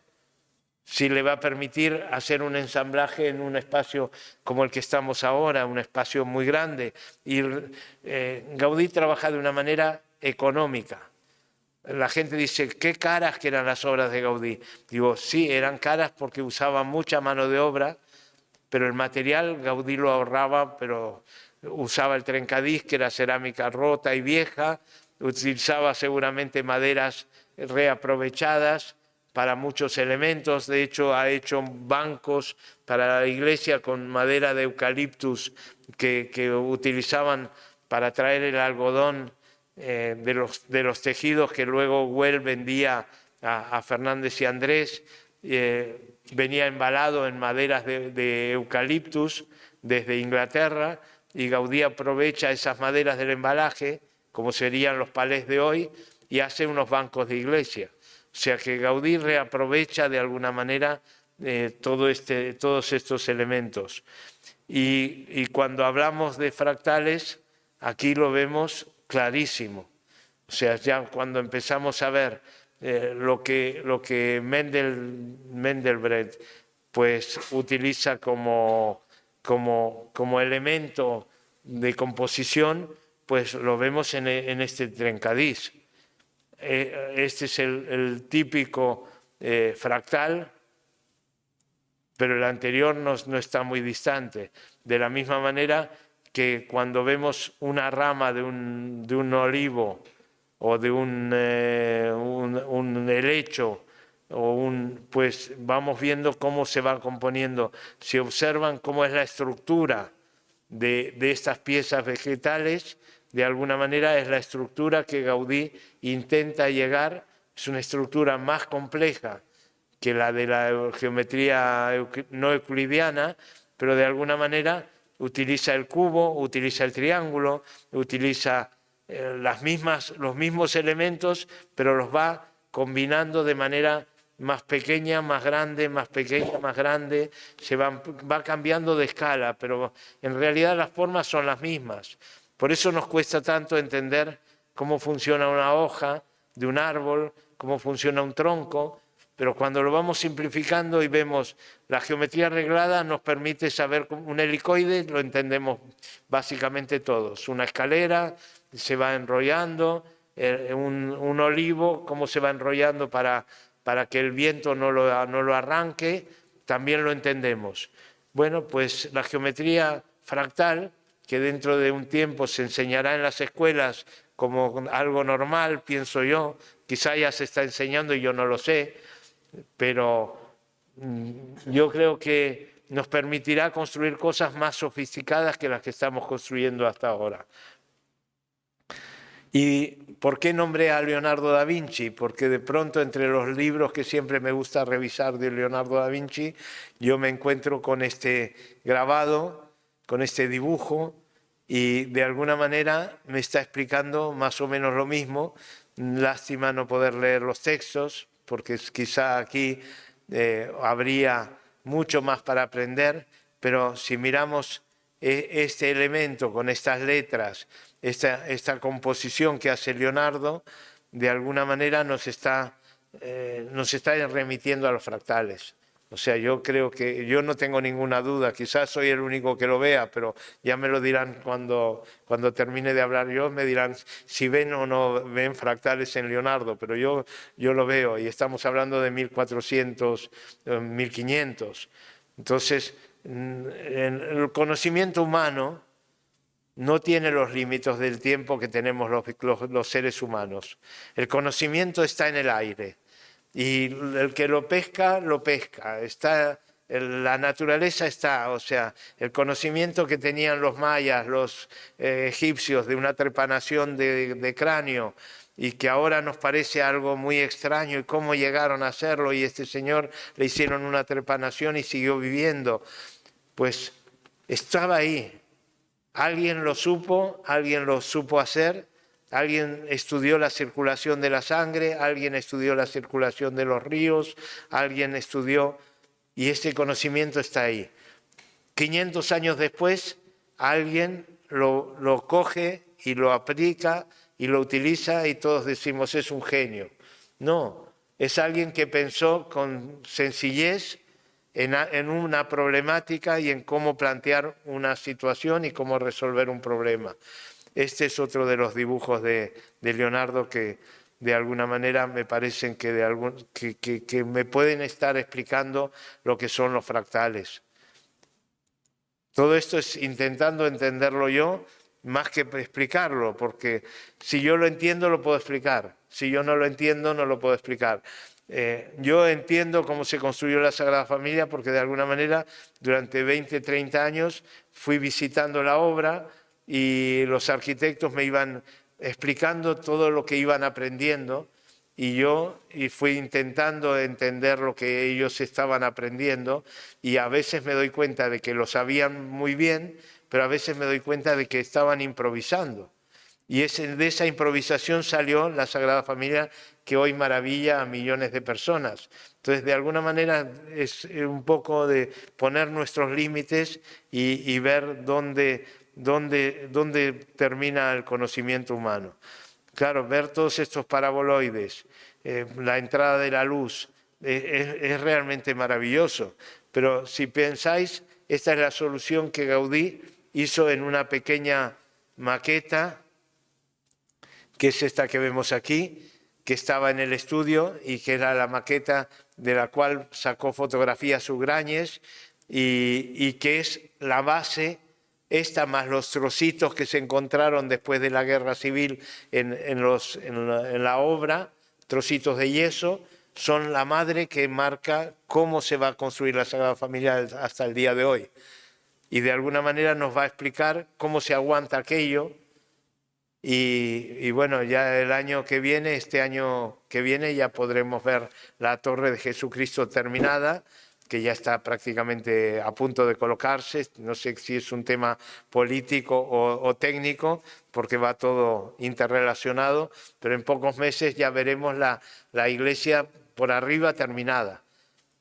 Si le va a permitir hacer un ensamblaje en un espacio como el que estamos ahora, un espacio muy grande. Y Gaudí trabaja de una manera económica. La gente dice, qué caras que eran las obras de Gaudí. Digo, sí, eran caras porque usaban mucha mano de obra, pero el material Gaudí lo ahorraba, pero usaba el trencadís, que era cerámica rota y vieja, utilizaba seguramente maderas reaprovechadas para muchos elementos. De hecho, ha hecho bancos para la iglesia con madera de eucaliptus que utilizaban para traer el algodón de los tejidos que luego Güell vendía a Fernández y Andrés. Venía embalado en maderas de eucaliptus desde Inglaterra, y Gaudí aprovecha esas maderas del embalaje, como serían los palés de hoy, y hace unos bancos de iglesia. O sea que Gaudí reaprovecha de alguna manera todos estos elementos. Y cuando hablamos de fractales, aquí lo vemos clarísimo. O sea, ya cuando empezamos a ver lo que Mendelbreit pues utiliza como elemento de composición, pues lo vemos en este trencadís. Este es el típico fractal, pero el anterior no está muy distante. De la misma manera que cuando vemos una rama de un olivo o de un helecho, pues vamos viendo cómo se va componiendo. Si observan cómo es la estructura de estas piezas vegetales, de alguna manera es la estructura que Gaudí intenta llegar. Es una estructura más compleja que la de la geometría no euclidiana, pero de alguna manera utiliza el cubo, utiliza el triángulo, utiliza los mismos elementos, pero los va combinando de manera más pequeña, más grande, más pequeña, más grande. Va cambiando de escala, pero en realidad las formas son las mismas. Por eso nos cuesta tanto entender cómo funciona una hoja de un árbol, cómo funciona un tronco, pero cuando lo vamos simplificando y vemos la geometría reglada, nos permite saber un helicoide, lo entendemos básicamente todos. Una escalera se va enrollando, un olivo, cómo se va enrollando para que el viento no lo arranque, también lo entendemos. Bueno, pues la geometría fractal, que dentro de un tiempo se enseñará en las escuelas como algo normal, pienso yo, quizá ya se está enseñando y yo no lo sé, pero yo creo que nos permitirá construir cosas más sofisticadas que las que estamos construyendo hasta ahora. ¿Y por qué nombré a Leonardo da Vinci? Porque de pronto entre los libros que siempre me gusta revisar de Leonardo da Vinci, yo me encuentro con este grabado, con este dibujo, y de alguna manera me está explicando más o menos lo mismo. Lástima no poder leer los textos, porque quizá aquí habría mucho más para aprender, pero si miramos este elemento con estas letras, esta composición que hace Leonardo, de alguna manera nos está remitiendo a los fractales. O sea, yo creo que, yo no tengo ninguna duda, quizás soy el único que lo vea, pero ya me lo dirán cuando termine de hablar yo, me dirán si ven o no ven fractales en Leonardo, pero yo lo veo, y estamos hablando de 1400, 1500. Entonces, el conocimiento humano no tiene los límites del tiempo que tenemos los seres humanos. El conocimiento está en el aire. Y el que lo pesca, está, la naturaleza está, o sea, el conocimiento que tenían los mayas, los egipcios de una trepanación de cráneo, y que ahora nos parece algo muy extraño, y cómo llegaron a hacerlo, y este señor le hicieron una trepanación y siguió viviendo, pues estaba ahí. Alguien lo supo hacer, alguien estudió la circulación de la sangre, alguien estudió la circulación de los ríos, alguien estudió, y ese conocimiento está ahí. 500 años después, alguien lo coge y lo aplica y lo utiliza y todos decimos es un genio. No, es alguien que pensó con sencillez en una problemática y en cómo plantear una situación y cómo resolver un problema. Este es otro de los dibujos de Leonardo que de alguna manera me parecen que me pueden estar explicando lo que son los fractales. Todo esto es intentando entenderlo yo más que explicarlo, porque si yo lo entiendo lo puedo explicar, si yo no lo entiendo no lo puedo explicar. Yo entiendo cómo se construyó la Sagrada Familia porque de alguna manera durante 20, 30 años fui visitando la obra y los arquitectos me iban explicando todo lo que iban aprendiendo y fui intentando entender lo que ellos estaban aprendiendo y a veces me doy cuenta de que lo sabían muy bien, pero a veces me doy cuenta de que estaban improvisando. Y de esa improvisación salió la Sagrada Familia que hoy maravilla a millones de personas. Entonces, de alguna manera es un poco de poner nuestros límites y ver dónde termina el conocimiento humano. Claro, ver todos estos paraboloides, la entrada de la luz, es realmente maravilloso. Pero si pensáis, esta es la solución que Gaudí hizo en una pequeña maqueta, que es esta que vemos aquí, que estaba en el estudio y que era la maqueta de la cual sacó fotografías Ugrañes y que es la base, esta más los trocitos que se encontraron después de la Guerra Civil en la obra, trocitos de yeso, son la madre que marca cómo se va a construir la Sagrada Familia hasta el día de hoy. Y de alguna manera nos va a explicar cómo se aguanta aquello. Y bueno, ya el año que viene, este año que viene, ya podremos ver la Torre de Jesucristo terminada, que ya está prácticamente a punto de colocarse. No sé si es un tema político o técnico, porque va todo interrelacionado, pero en pocos meses ya veremos la iglesia por arriba terminada.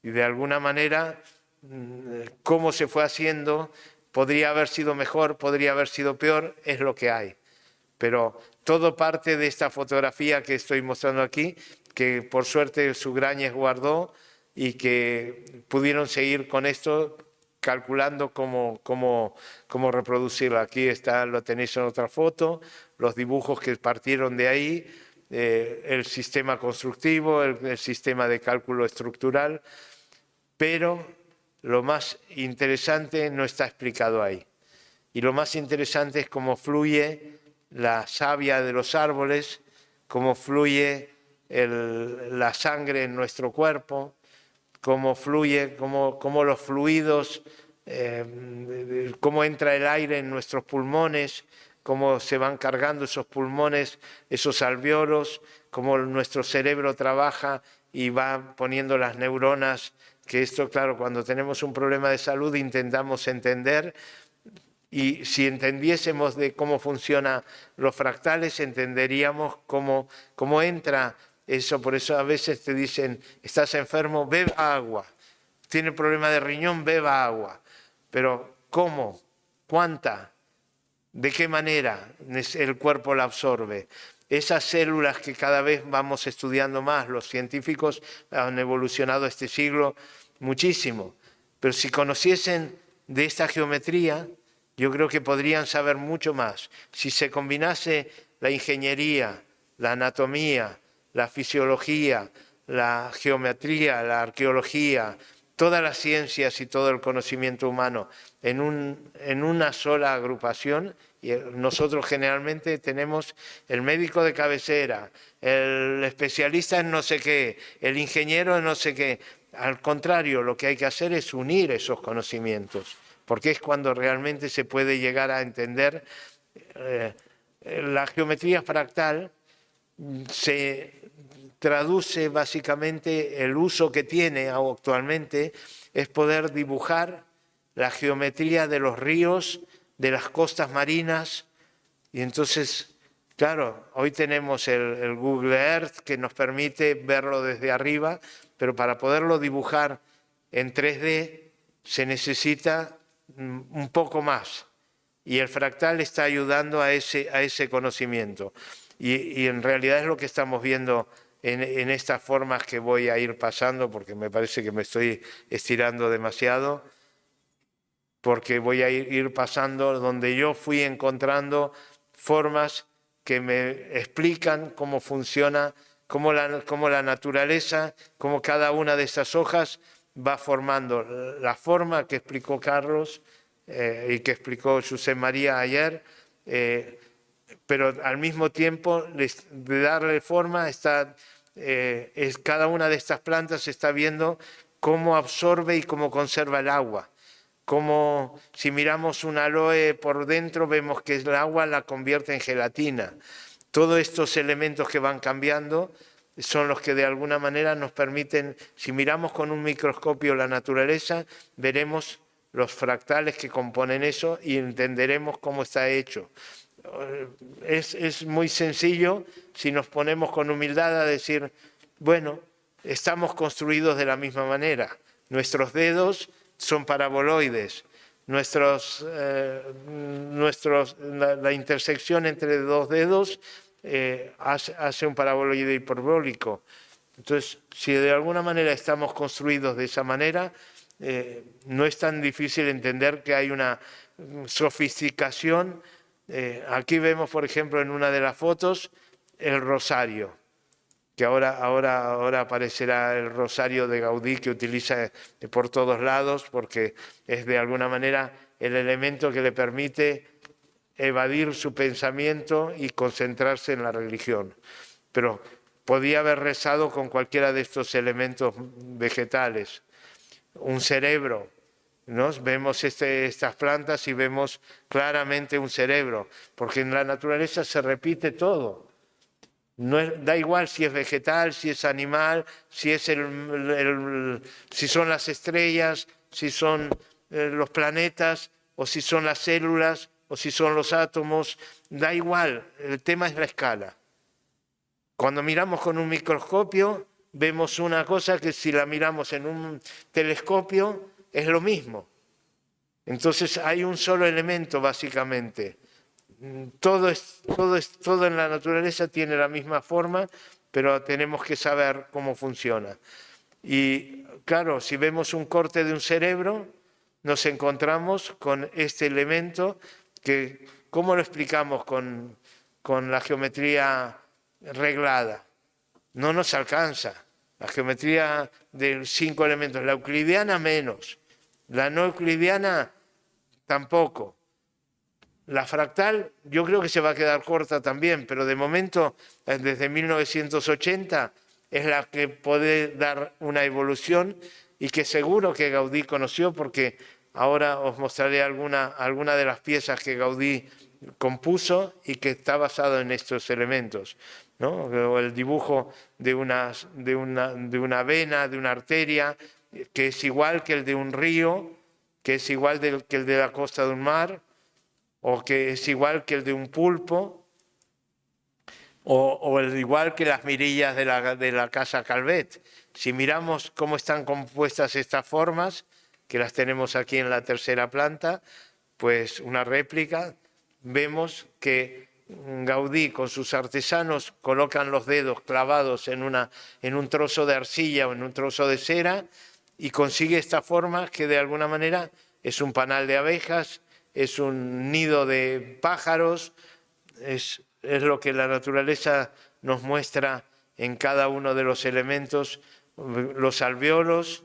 Y de alguna manera, cómo se fue haciendo, podría haber sido mejor, podría haber sido peor, es lo que hay. Pero todo parte de esta fotografía que estoy mostrando aquí, que por suerte Sugrañes guardó y que pudieron seguir con esto calculando cómo reproducirla. Aquí está, lo tenéis en otra foto, los dibujos que partieron de ahí, el sistema constructivo, el sistema de cálculo estructural, pero lo más interesante no está explicado ahí. Y lo más interesante es cómo fluye la savia de los árboles, cómo fluye la sangre en nuestro cuerpo, cómo fluye, cómo los fluidos, cómo entra el aire en nuestros pulmones, cómo se van cargando esos pulmones, esos alvéolos, cómo nuestro cerebro trabaja y va poniendo las neuronas, que esto, claro, cuando tenemos un problema de salud intentamos entender. Y si entendiésemos de cómo funcionan los fractales, entenderíamos cómo entra eso. Por eso a veces te dicen, estás enfermo, beba agua. Tiene problema de riñón, beba agua. Pero ¿cómo? ¿Cuánta? ¿De qué manera el cuerpo la absorbe? Esas células que cada vez vamos estudiando más, los científicos han evolucionado este siglo muchísimo. Pero si conociesen de esta geometría, yo creo que podrían saber mucho más. Si se combinase la ingeniería, la anatomía, la fisiología, la geometría, la arqueología, todas las ciencias y todo el conocimiento humano en una sola agrupación. Y nosotros generalmente tenemos el médico de cabecera, el especialista en no sé qué, el ingeniero en no sé qué. Al contrario, lo que hay que hacer es unir esos conocimientos, porque es cuando realmente se puede llegar a entender la geometría fractal. Se traduce básicamente, el uso que tiene actualmente es poder dibujar la geometría de los ríos, de las costas marinas. Y entonces, claro, hoy tenemos el Google Earth que nos permite verlo desde arriba, pero para poderlo dibujar en 3D se necesita un poco más. Y el fractal está ayudando a ese conocimiento. Y en realidad es lo que estamos viendo en estas formas que voy a ir pasando, porque me parece que me estoy estirando demasiado, porque voy a ir pasando donde yo fui encontrando formas que me explican cómo funciona, cómo la naturaleza, cómo cada una de esas hojas va formando la forma que explicó Carlos y que explicó José María ayer, pero al mismo tiempo de darle forma cada una de estas plantas está viendo cómo absorbe y cómo conserva el agua. Como si miramos un aloe por dentro vemos que el agua la convierte en gelatina. Todos estos elementos que van cambiando son los que de alguna manera nos permiten, si miramos con un microscopio la naturaleza, veremos los fractales que componen eso y entenderemos cómo está hecho. Es muy sencillo si nos ponemos con humildad a decir, bueno, estamos construidos de la misma manera. Nuestros dedos son paraboloides. La intersección entre dos dedos hace un paraboloide hiperbólico. Entonces, si de alguna manera estamos construidos de esa manera, no es tan difícil entender que hay una sofisticación. Aquí vemos, por ejemplo, en una de las fotos, el rosario, que ahora aparecerá el rosario de Gaudí que utiliza por todos lados, porque es de alguna manera el elemento que le permite evadir su pensamiento y concentrarse en la religión. Pero podía haber rezado con cualquiera de estos elementos vegetales. Un cerebro, ¿no? Vemos estas plantas y vemos claramente un cerebro, porque en la naturaleza se repite todo. Da igual si es vegetal, si es animal, si son las estrellas, si son los planetas, o si son las células, o si son los átomos, da igual, el tema es la escala. Cuando miramos con un microscopio, vemos una cosa que si la miramos en un telescopio es lo mismo. Entonces hay un solo elemento básicamente. Todo en la naturaleza tiene la misma forma, pero tenemos que saber cómo funciona. Y claro, si vemos un corte de un cerebro, nos encontramos con este elemento que, ¿cómo lo explicamos con la geometría reglada? No nos alcanza. La geometría de 5 elementos, la euclidiana menos, la no euclidiana tampoco. La fractal yo creo que se va a quedar corta también, pero de momento, desde 1980, es la que puede dar una evolución y que seguro que Gaudí conoció, porque ahora os mostraré alguna de las piezas que Gaudí compuso y que está basado en estos elementos, ¿no? O el dibujo de una vena, de una arteria, que es igual que el de un río, que es igual que el de la costa de un mar, o que es igual que el de un pulpo, o el igual que las mirillas de la casa Calvet. Si miramos cómo están compuestas estas formas, que las tenemos aquí en la tercera planta, pues una réplica, vemos que Gaudí con sus artesanos colocan los dedos clavados en un trozo de arcilla o en un trozo de cera y consigue esta forma que de alguna manera es un panal de abejas, es un nido de pájaros, es lo que la naturaleza nos muestra en cada uno de los elementos, los alvéolos,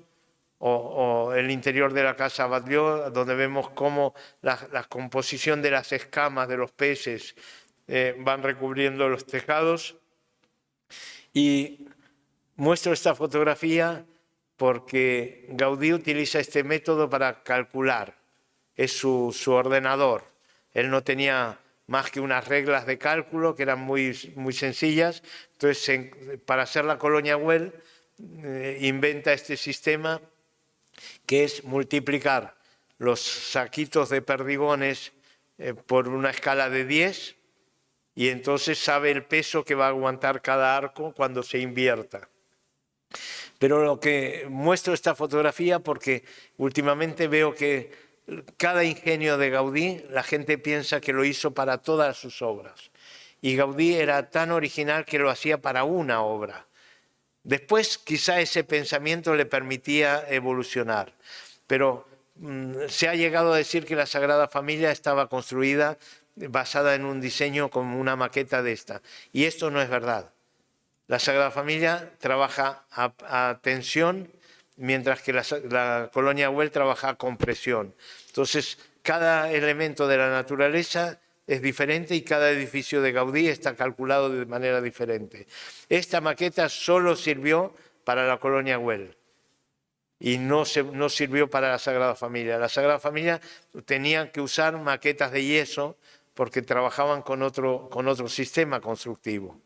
o el interior de la casa Batlló, donde vemos cómo la composición de las escamas de los peces van recubriendo los tejados. Y muestro esta fotografía porque Gaudí utiliza este método para calcular. Es su ordenador. Él no tenía más que unas reglas de cálculo que eran muy sencillas. Entonces, para hacer la colonia Güell, inventa este sistema que es multiplicar los saquitos de perdigones por una escala de 10 y entonces sabe el peso que va a aguantar cada arco cuando se invierta. Pero lo que muestro esta fotografía porque últimamente veo que cada ingenio de Gaudí la gente piensa que lo hizo para todas sus obras. Y Gaudí era tan original que lo hacía para una obra. Después quizá ese pensamiento le permitía evolucionar, pero se ha llegado a decir que la Sagrada Familia estaba construida basada en un diseño como una maqueta de esta. Y esto no es verdad. La Sagrada Familia trabaja a tensión, mientras que la colonia Güell trabaja a compresión. Entonces, cada elemento de la naturaleza es diferente y cada edificio de Gaudí está calculado de manera diferente. Esta maqueta solo sirvió para la colonia Güell y no sirvió para la Sagrada Familia. La Sagrada Familia tenía que usar maquetas de yeso porque trabajaban con otro sistema constructivo.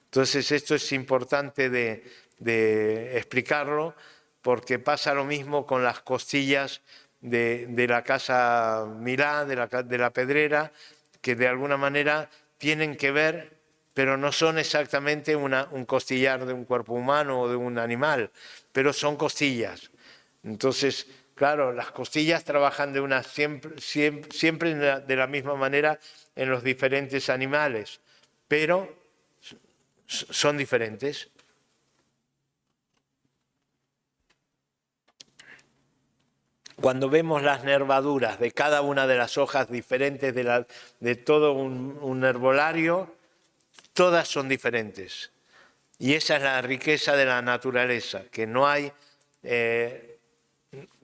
Entonces esto es importante de explicarlo porque pasa lo mismo con las costillas de la Casa Milá, de la Pedrera, que de alguna manera tienen que ver, pero no son exactamente un costillar de un cuerpo humano o de un animal, pero son costillas. Entonces, claro, las costillas trabajan siempre de la misma manera en los diferentes animales, pero son diferentes. Cuando vemos las nervaduras de cada una de las hojas diferentes de todo un herbolario, todas son diferentes. Y esa es la riqueza de la naturaleza, que no hay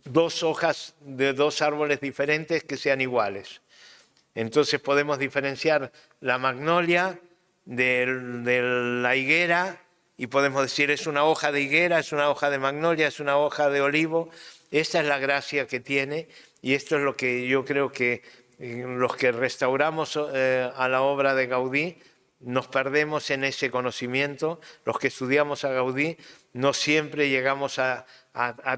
dos hojas de dos árboles diferentes que sean iguales. Entonces podemos diferenciar la magnolia de la higuera y podemos decir es una hoja de higuera, es una hoja de magnolia, es una hoja de olivo. Esta es la gracia que tiene y esto es lo que yo creo que los que restauramos a la obra de Gaudí nos perdemos en ese conocimiento. Los que estudiamos a Gaudí no siempre llegamos a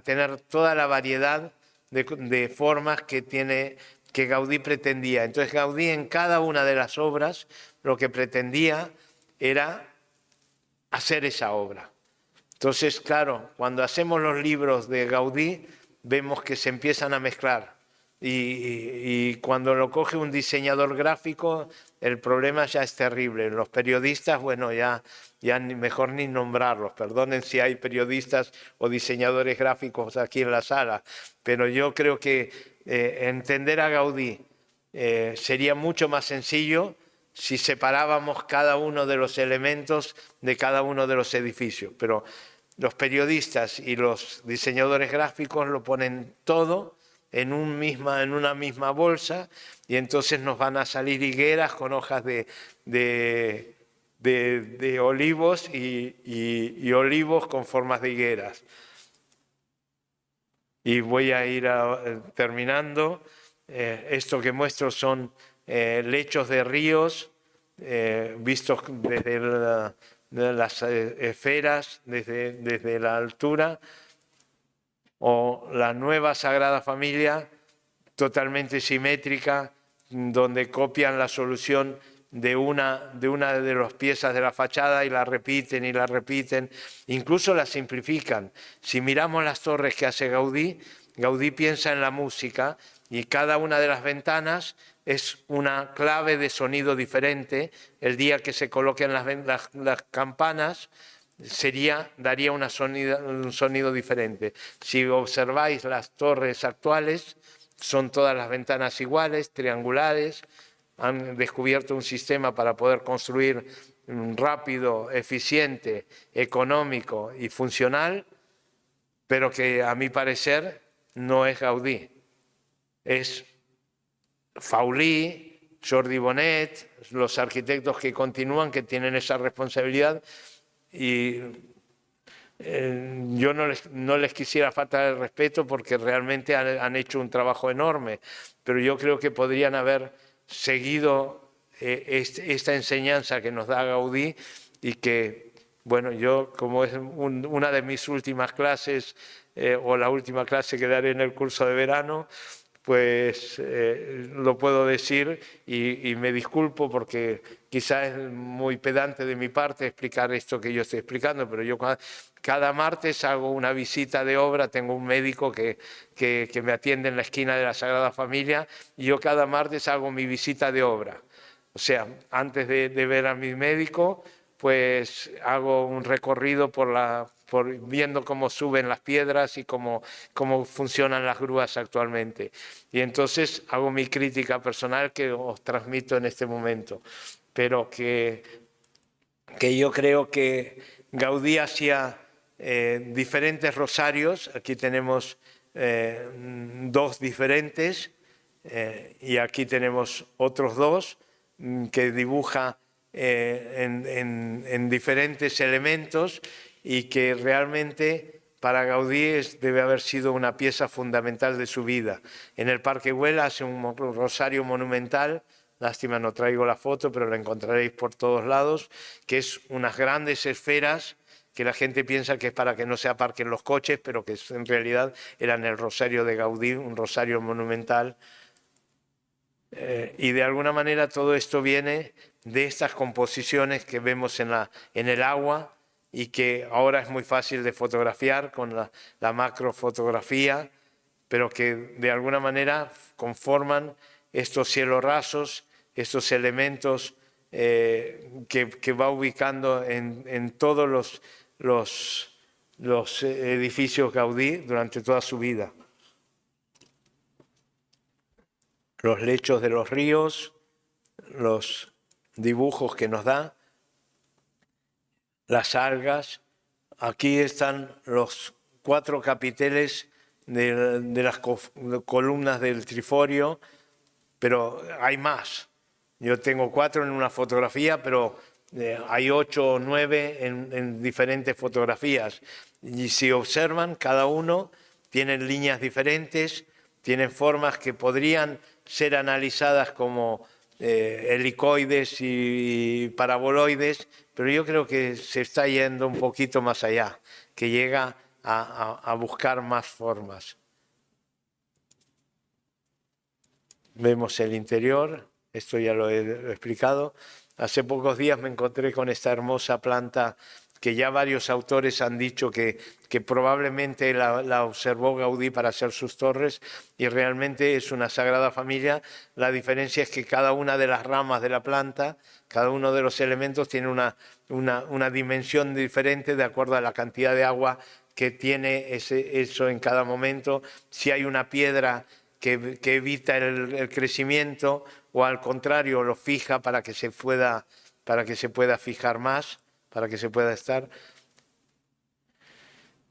tener toda la variedad de formas que Gaudí pretendía. Entonces Gaudí en cada una de las obras lo que pretendía era hacer esa obra. Entonces, claro, cuando hacemos los libros de Gaudí vemos que se empiezan a mezclar y cuando lo coge un diseñador gráfico el problema ya es terrible. Los periodistas, bueno, ya mejor ni nombrarlos, perdonen si hay periodistas o diseñadores gráficos aquí en la sala, pero yo creo que entender a Gaudí sería mucho más sencillo si separábamos cada uno de los elementos de cada uno de los edificios, pero los periodistas y los diseñadores gráficos lo ponen todo en una misma bolsa y entonces nos van a salir higueras con hojas de olivos y olivos con formas de higueras. Y voy a ir terminando. Esto que muestro son lechos de ríos vistos desde las esferas, desde la altura, o la nueva Sagrada Familia totalmente simétrica, donde copian la solución de una de las piezas de la fachada y la repiten, incluso la simplifican. Si miramos las torres que hace Gaudí, Gaudí piensa en la música y cada una de las ventanas es una clave de sonido diferente. El día que se coloquen las campanas daría un sonido diferente. Si observáis las torres actuales, son todas las ventanas iguales, triangulares. Han descubierto un sistema para poder construir rápido, eficiente, económico y funcional. pero que a mi parecer no es Gaudí. Es Faulí, Jordi Bonet, los arquitectos que continúan, que tienen esa responsabilidad, y yo no les quisiera faltar el respeto porque realmente han hecho un trabajo enorme, pero yo creo que podrían haber seguido esta enseñanza que nos da Gaudí, y que, bueno, yo, como es una de mis últimas clases, o la última clase que daré en el curso de verano, pues lo puedo decir, y me disculpo porque quizás es muy pedante de mi parte explicar esto que yo estoy explicando, pero yo cada martes hago una visita de obra. Tengo un médico que me atiende en la esquina de la Sagrada Familia, y yo cada martes hago mi visita de obra. O sea, antes de ver a mi médico, pues hago un recorrido viendo cómo suben las piedras y cómo funcionan las grúas actualmente. Y entonces hago mi crítica personal que os transmito en este momento. Pero que yo creo que Gaudí hacía diferentes rosarios. Aquí tenemos 2 diferentes, y aquí tenemos otros 2 que dibuja en diferentes elementos, y que realmente para Gaudí debe haber sido una pieza fundamental de su vida. En el Parque Güell hace un rosario monumental, lástima no traigo la foto, pero la encontraréis por todos lados, que es unas grandes esferas que la gente piensa que es para que no se aparquen los coches, pero que en realidad eran el rosario de Gaudí, un rosario monumental. Y de alguna manera todo esto viene de estas composiciones que vemos en el agua, y que ahora es muy fácil de fotografiar con la macrofotografía, pero que de alguna manera conforman estos cielos rasos, estos elementos que va ubicando en todos los edificios Gaudí durante toda su vida. Los lechos de los ríos, los dibujos que nos da, las algas. Aquí están los 4 capiteles de las columnas del Triforio, pero hay más. Yo tengo 4 en una fotografía, pero hay 8 o 9 en diferentes fotografías. Y si observan, cada uno tiene líneas diferentes, tienen formas que podrían ser analizadas como helicoides y paraboloides, pero yo creo que se está yendo un poquito más allá, que llega a buscar más formas. Vemos el interior, esto ya lo he explicado. Hace pocos días me encontré con esta hermosa planta que ya varios autores han dicho que probablemente la observó Gaudí para hacer sus torres, y realmente es una Sagrada Familia. La diferencia es que cada una de las ramas de la planta, cada uno de los elementos tiene una dimensión diferente de acuerdo a la cantidad de agua que tiene eso en cada momento. Si hay una piedra que evita el crecimiento, o al contrario lo fija para que se pueda fijar más, para que se pueda estar.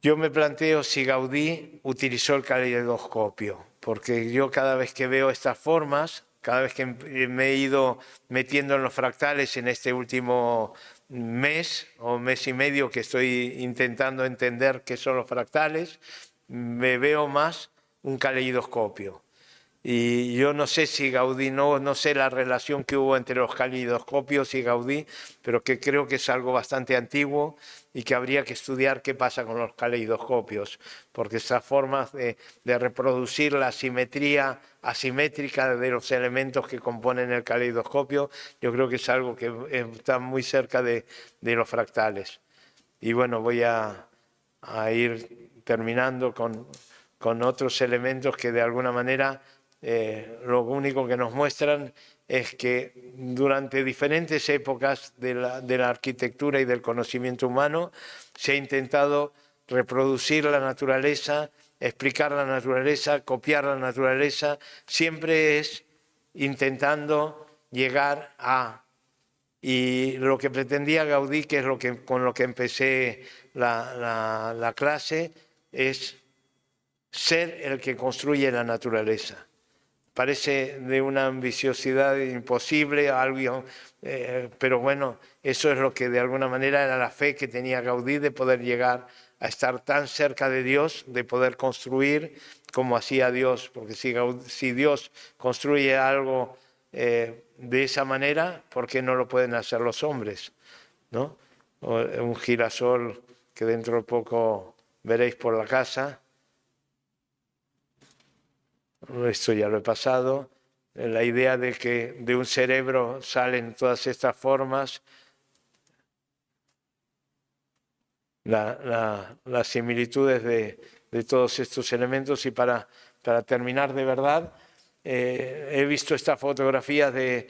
Yo me planteo si Gaudí utilizó el caleidoscopio, porque yo cada vez que veo estas formas, cada vez que me he ido metiendo en los fractales en este último mes o mes y medio que estoy intentando entender qué son los fractales, me veo más un caleidoscopio. Y yo no sé si Gaudí, no sé la relación que hubo entre los caleidoscopios y Gaudí, pero que creo que es algo bastante antiguo, y que habría que estudiar qué pasa con los caleidoscopios, porque esas formas de reproducir la simetría asimétrica de los elementos que componen el caleidoscopio, yo creo que es algo que está muy cerca de los fractales. Y bueno, voy a ir terminando con otros elementos que de alguna manera lo único que nos muestran es que durante diferentes épocas de la arquitectura y del conocimiento humano se ha intentado reproducir la naturaleza, explicar la naturaleza, copiar la naturaleza. Siempre es intentando llegar a... Y lo que pretendía Gaudí, que es con lo que empecé la clase, es ser el que construye la naturaleza. Parece de una ambiciosidad imposible, algo, pero bueno, eso es lo que de alguna manera era la fe que tenía Gaudí de poder llegar a estar tan cerca de Dios, de poder construir como hacía Dios, porque si Dios construye algo de esa manera, ¿por qué no lo pueden hacer los hombres? ¿No? O un girasol que dentro de poco veréis por la casa. Esto ya lo he pasado. La idea de que de un cerebro salen todas estas formas, las similitudes de todos estos elementos. Y para terminar de verdad, he visto estas fotografías de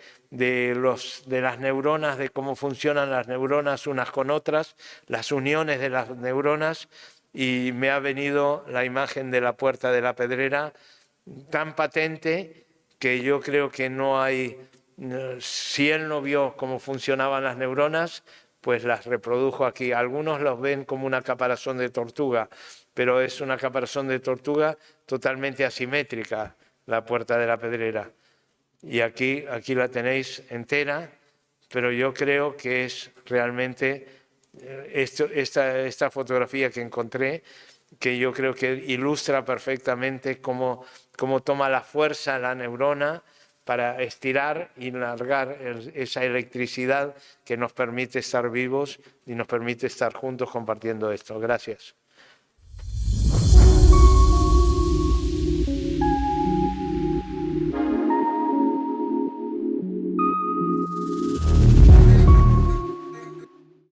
las neuronas, de cómo funcionan las neuronas unas con otras, las uniones de las neuronas, y me ha venido la imagen de la Puerta de la Pedrera, tan patente que yo creo que no hay, si él no vio cómo funcionaban las neuronas, pues las reprodujo aquí. Algunos los ven como una caparazón de tortuga, pero es una caparazón de tortuga totalmente asimétrica, la Puerta de la Pedrera. Y aquí la tenéis entera, pero yo creo que es realmente esta fotografía que encontré, que yo creo que ilustra perfectamente cómo toma la fuerza la neurona para estirar y largar esa electricidad que nos permite estar vivos y nos permite estar juntos compartiendo esto. Gracias.